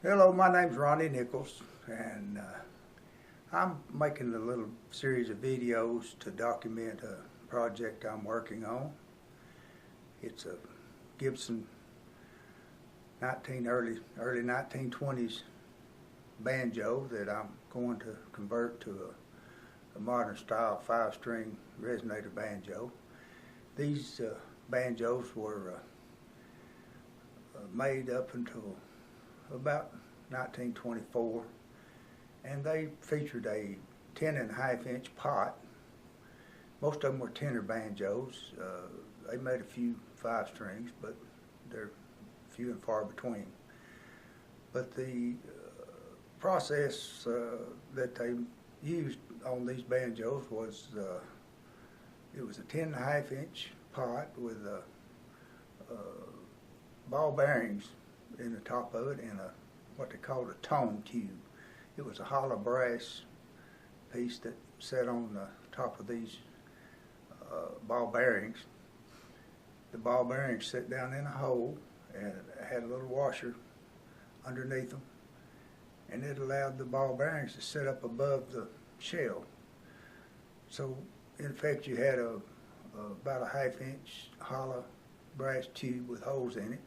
Hello, my name's Ronnie Nichols, and I'm making a little series of videos to document a project I'm working on. It's a Gibson early 1920s banjo that I'm going to convert to a modern style 5-string resonator banjo. These banjos were made up until about 1924, and they featured a 10.5-inch pot. Most of them were tenor banjos. They made a few 5-strings, but they're few and far between. But the process that they used on these banjos was it was a 10.5-inch pot with ball bearings in the top of it and what they called a tone tube. It was a hollow brass piece that sat on the top of these ball bearings. The ball bearings sit down in a hole and had a little washer underneath them, and it allowed the ball bearings to sit up above the shell. So in effect you had about a 1/2-inch hollow brass tube with holes in it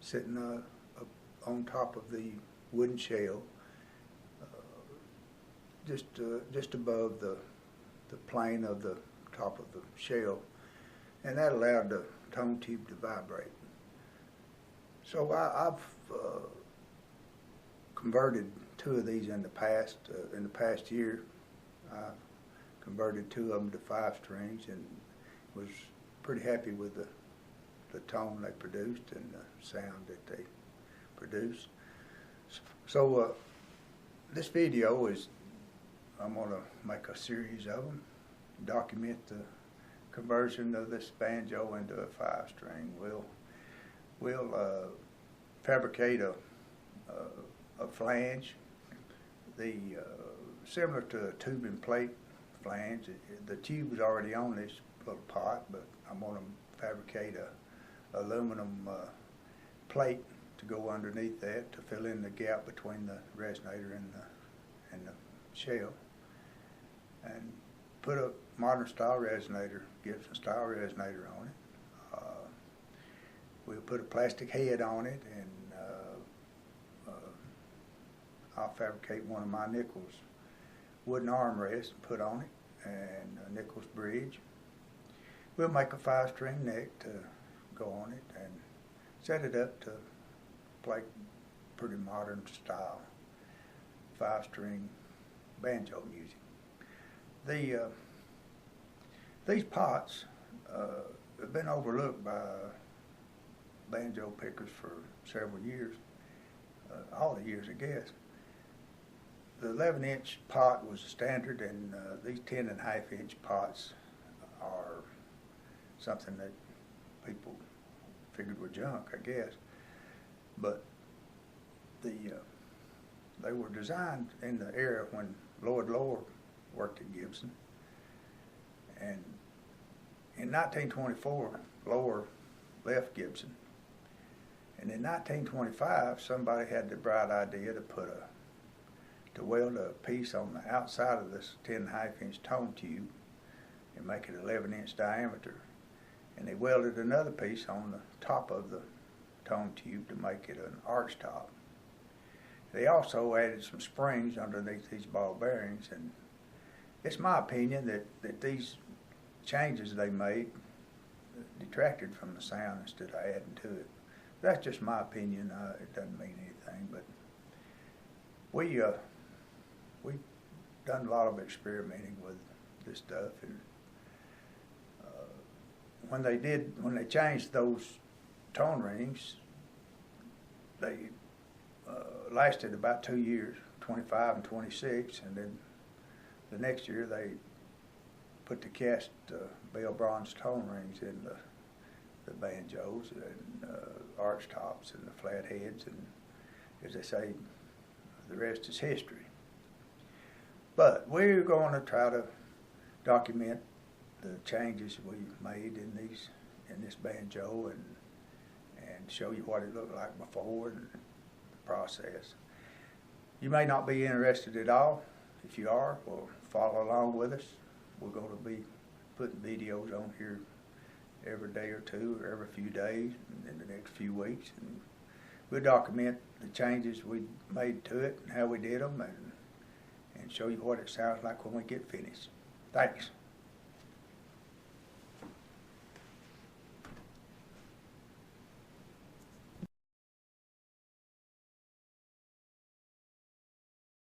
sitting on top of the wooden shell, just above the plane of the top of the shell, and that allowed the tone tube to vibrate. So I've converted 2 of these in the past year. I converted 2 of them to 5 strings and was pretty happy with the tone they produced and the sound that they produced. So this video is, I'm going to make a series of them, document the conversion of this banjo into a 5-string. We'll fabricate a flange, similar to a tube and plate flange. The tube is already on this little pot, but I'm going to fabricate a aluminum plate to go underneath that to fill in the gap between the resonator and the shell, and put a modern style resonator, Gibson style resonator on it. We'll put a plastic head on it, and I'll fabricate one of my Nichols wooden armrests and put on it, and a Nichols bridge. We'll make a 5-string neck to go on it and set it up to play pretty modern style 5-string banjo music. These pots have been overlooked by banjo pickers for several years, all the years I guess. The 11-inch pot was the standard, and these 10.5-inch pots are something that people figured were junk, I guess. But they were designed in the era when Lloyd Lower worked at Gibson, and in 1924 Lower left Gibson, and in 1925 somebody had the bright idea to weld a piece on the outside of this 10.5-inch tone tube and make it 11-inch diameter, and they welded another piece on the top of the tone tube to make it an arch top. They also added some springs underneath these ball bearings, and it's my opinion that these changes they made detracted from the sound instead of adding to it. That's just my opinion. It doesn't mean anything, but we've done a lot of experimenting with this stuff, and when they changed those tone rings, they lasted about 2 years, 25 and 26, and then the next year they put the cast bell bronze tone rings in the banjos and arch tops and the flat heads, and as they say, the rest is history. But we're going to try to document the changes we made in this banjo and show you what it looked like before and process. You may not be interested at all. If you are, well, follow along with us. We're going to be putting videos on here every day or two, or every few days in the next few weeks. And we'll document the changes we made to it and how we did them, and show you what it sounds like when we get finished. Thanks.